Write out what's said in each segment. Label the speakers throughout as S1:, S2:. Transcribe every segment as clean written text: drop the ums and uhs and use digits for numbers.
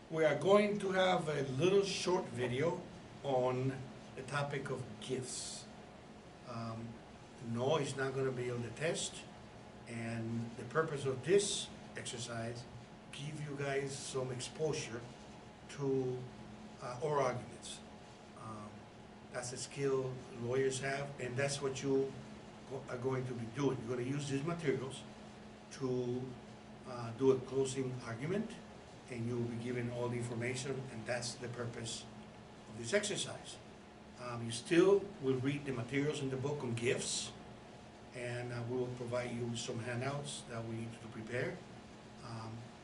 S1: We are going to have a little short video on the topic of gifts. No, it's not going to be on the test, and the purpose of this exercise give you guys some exposure to oral arguments. That's a skill lawyers have, and that's what you are going to be doing. You're going to use these materials to do a closing argument, and you will be given all the information, and that's the purpose of this exercise. You still will read the materials in the book on gifts, and we will provide you with some handouts that we need to prepare.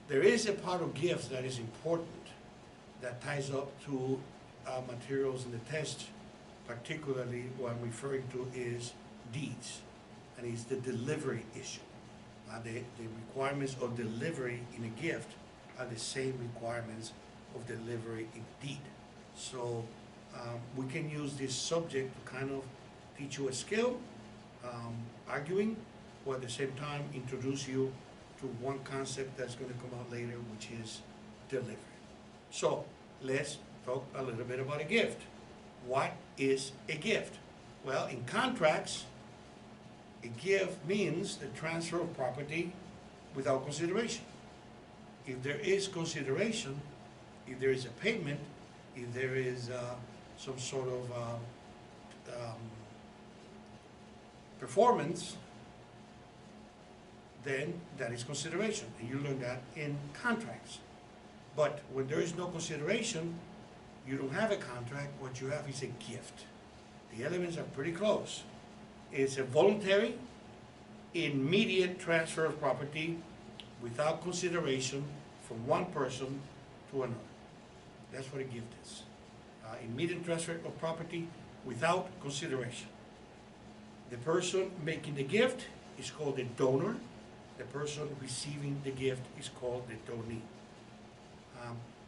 S1: There is a part of gifts that is important that ties up to materials in the test, particularly what I'm referring to is deeds, and it's the delivery issue. The requirements of delivery in a gift are the same requirements of delivery in deed. So we can use this subject to kind of teach you a skill, arguing, while at the same time introduce you to one concept that's going to come out later, which is delivery. So let's talk a little bit about a gift. What is a gift? Well, in contracts, a gift means the transfer of property without consideration. If there is consideration, if there is a payment, if there is some sort of performance, then that is consideration, and you learn that in contracts. But when there is no consideration, you don't have a contract. What you have is a gift. The elements are pretty close. It's a voluntary, immediate transfer of property without consideration from one person to another. That's what a gift is. Immediate transfer of property without consideration. The person making the gift is called the donor. The person receiving the gift is called the donee.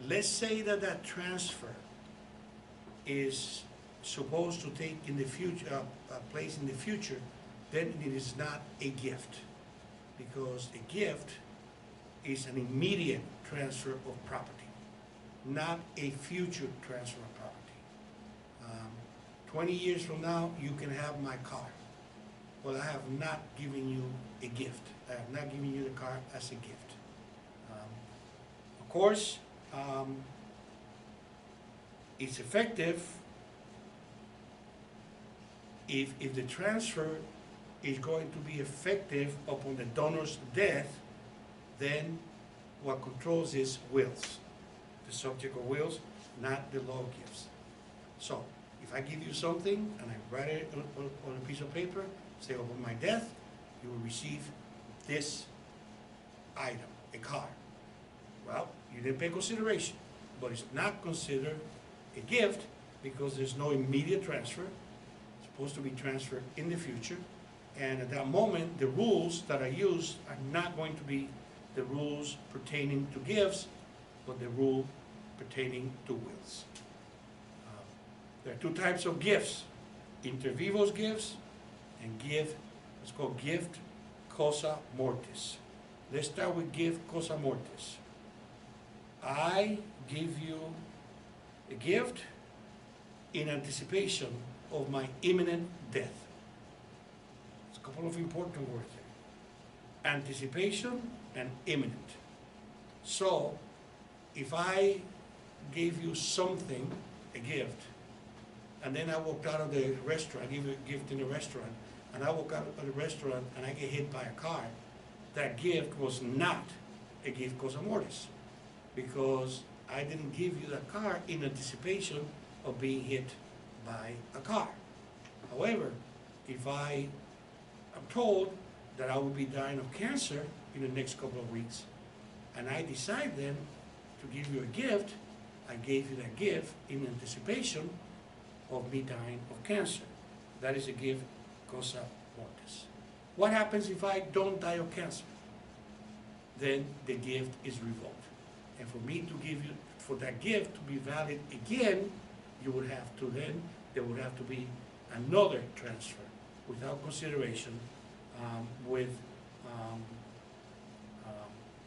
S1: Let's say that that transfer is supposed to take in the future, place in the future, then it is not a gift, because a gift is an immediate transfer of property, not a future transfer of property. 20 years from now, you can have my car. Well, I have not given you a gift. I have not given you the car as a gift. Of course, it's effective if the transfer is going to be effective upon the donor's death. Then what controls is wills, the subject of wills, not the law of gifts. So if I give you something and I write it on a piece of paper, say upon my death, you will receive this item, a car. Well, you didn't pay consideration, but it's not considered a gift because there's no immediate transfer. It's supposed to be transferred in the future, and at that moment, the rules that are used are not going to be the rules pertaining to gifts, but the rule pertaining to wills. There are two types of gifts: inter vivos gifts and gift. It's called gift causa mortis. Let's start with gift causa mortis. I give you a gift in anticipation of my imminent death. There's a couple of important words there: anticipation and imminent. So if I gave you something, a gift, and then I walked out of the restaurant, I give you a gift in the restaurant, and I walk out of the restaurant and I get hit by a car, that gift was not a gift causa mortis, because I didn't give you that car in anticipation of being hit by a car. However, if I am told that I will be dying of cancer in the next couple of weeks, and I decide then to give you a gift, I gave you that gift in anticipation of me dying of cancer. That is a gift causa mortis. What happens if I don't die of cancer? Then the gift is revoked. And for me to give you, for that gift to be valid again, you would have to then, there would have to be another transfer without consideration,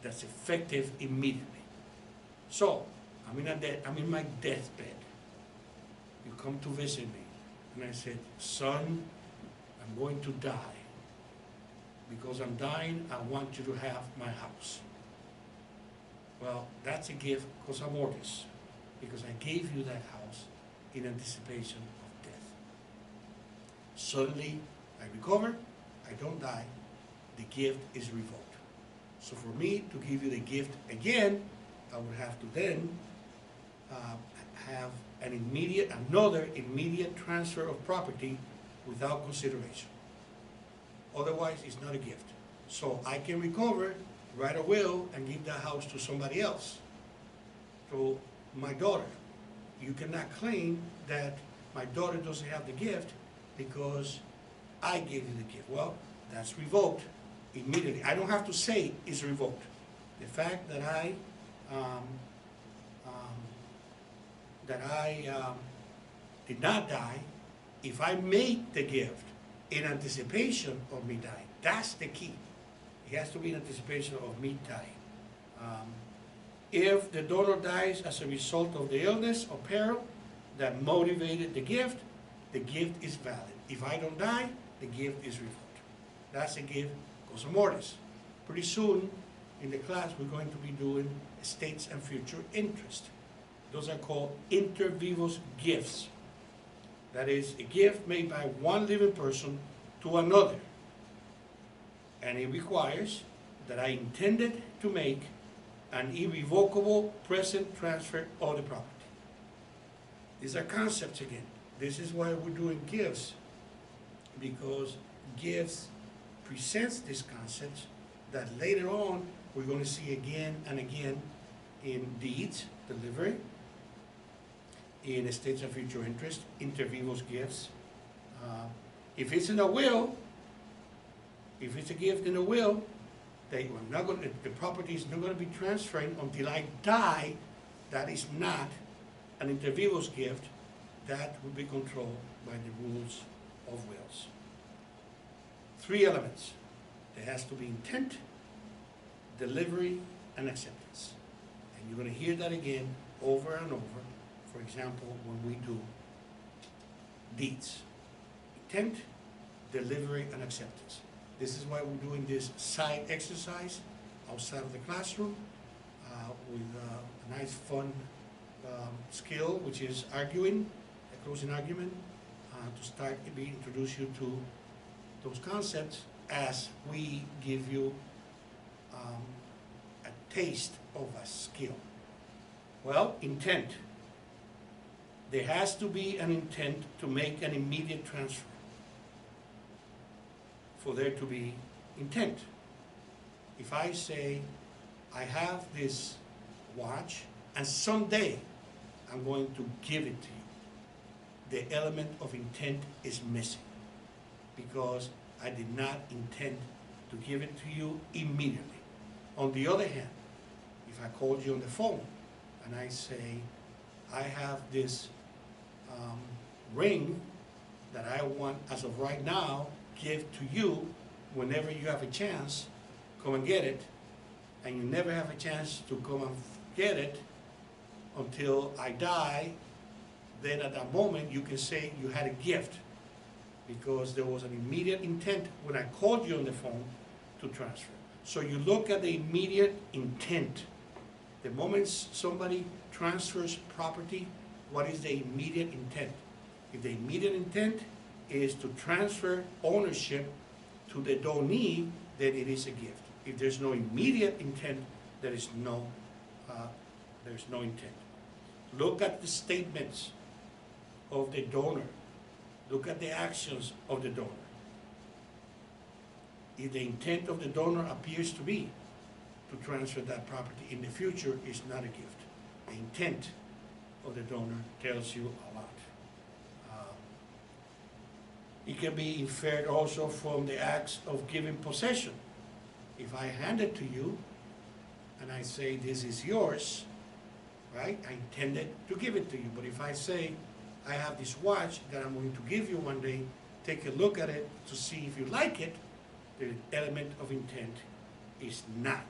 S1: that's effective immediately. So I'm in my deathbed. You come to visit me. And I said, son, I'm going to die. Because I'm dying, I want you to have my house. Well, that's a gift, cosa mortis, because I gave you that house in anticipation of death. Suddenly, I recover, I don't die, the gift is revoked. So for me to give you the gift again, I would have to then have another immediate transfer of property without consideration. Otherwise, it's not a gift. So I can recover, write a will, and give that house to somebody else. To my daughter. You cannot claim that my daughter doesn't have the gift because I gave you the gift. Well, that's revoked immediately. I don't have to say it's revoked. The fact that I did not die, if I make the gift in anticipation of me dying, that's the key. It has to be in anticipation of me dying. If the donor dies as a result of the illness or peril that motivated the gift is valid. If I don't die, the gift is revoked. That's a gift, cosa mortis. Pretty soon in the class we're going to be doing estates and future interest. Those are called inter vivos gifts. That is a gift made by one living person to another. And it requires that I intended to make an irrevocable present transfer of the property. These are concepts again. This is why we're doing gifts, because gifts presents these concepts that later on we're going to see again and again in deeds, delivery, in estates and future interest, inter vivos gifts. If it's in a will, if it's a gift in a will, the property is not going to be transferring until I die. That is not an inter vivos gift. That will be controlled by the rules of wills. 3 elements. There has to be intent, delivery, and acceptance. And you're going to hear that again over and over. For example, when we do deeds. Intent, delivery, and acceptance. This is why we're doing this side exercise outside of the classroom with a nice fun skill, which is arguing, a closing argument, to start to introduce you to those concepts as we give you a taste of a skill. Well, intent. There has to be an intent to make an immediate transfer for there to be intent. If I say, I have this watch and someday I'm going to give it to you, the element of intent is missing because I did not intend to give it to you immediately. On the other hand, if I called you on the phone and I say, I have this ring that I want, as of right now, give to you whenever you have a chance, come and get it, and you never have a chance to come and get it until I die, then at that moment you can say you had a gift because there was an immediate intent when I called you on the phone to transfer. So you look at the immediate intent. The moment somebody transfers property, what is the immediate intent? If the immediate intent is to transfer ownership to the donee, then it is a gift. If there's no immediate intent, there is no intent. Look at the statements of the donor. Look at the actions of the donor. If the intent of the donor appears to be to transfer that property in the future, it's not a gift. The intent of the donor tells you a lot. It can be inferred also from the acts of giving possession. If I hand it to you and I say this is yours, right? I intended to give it to you. But if I say I have this watch that I'm going to give you one day, take a look at it to see if you like it, the element of intent is not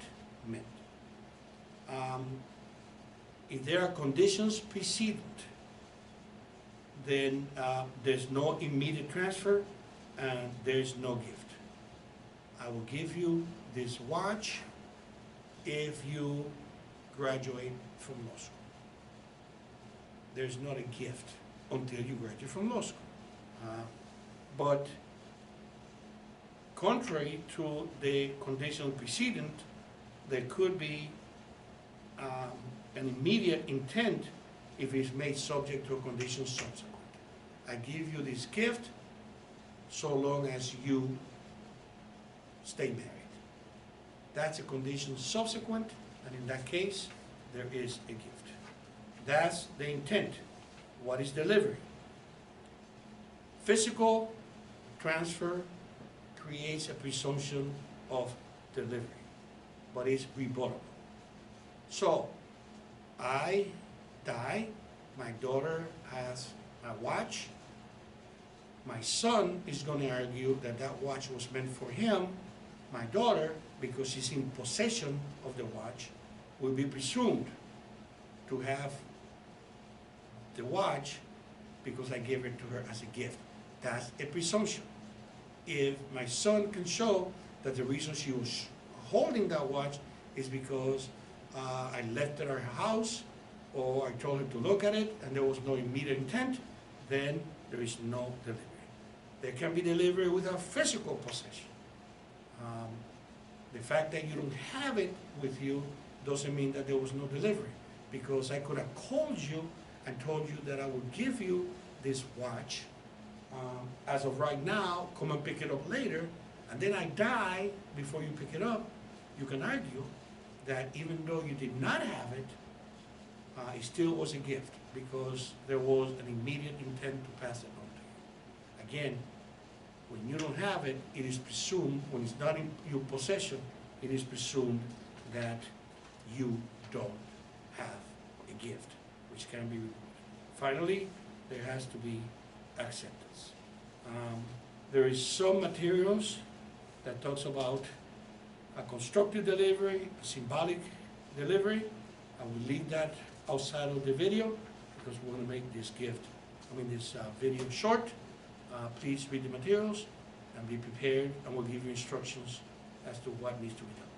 S1: met. If there are conditions precedent, then there's no immediate transfer and there's no gift. I will give you this watch if you graduate from law school. There's not a gift until you graduate from law school. But contrary to the condition precedent, there could be an immediate intent if it's made subject to a condition subsequent. I give you this gift so long as you stay married. That's a condition subsequent, and in that case, there is a gift. That's the intent. What is delivery? Physical transfer creates a presumption of delivery, but it's rebuttable. So, I die, my daughter has a watch, my son is going to argue that that watch was meant for him. My daughter, because she's in possession of the watch, will be presumed to have the watch because I gave it to her as a gift. That's a presumption. If my son can show that the reason she was holding that watch is because I left it at her house, or I told her to look at it and there was no immediate intent, then there is no delivery. There can be delivery without physical possession. The fact that you don't have it with you doesn't mean that there was no delivery, because I could have called you and told you that I would give you this watch. As of right now, come and pick it up later, and then I die before you pick it up. You can argue that even though you did not have it, it still was a gift because there was an immediate intent to pass it on to you. Again, when you don't have it, it is presumed, when it's not in your possession, it is presumed that you don't have a gift, which can be removed. Finally, there has to be acceptance. There is some materials that talks about a constructive delivery, a symbolic delivery. I will leave that outside of the video because we want to make this video short. Please read the materials and be prepared, and we'll give you instructions as to what needs to be done.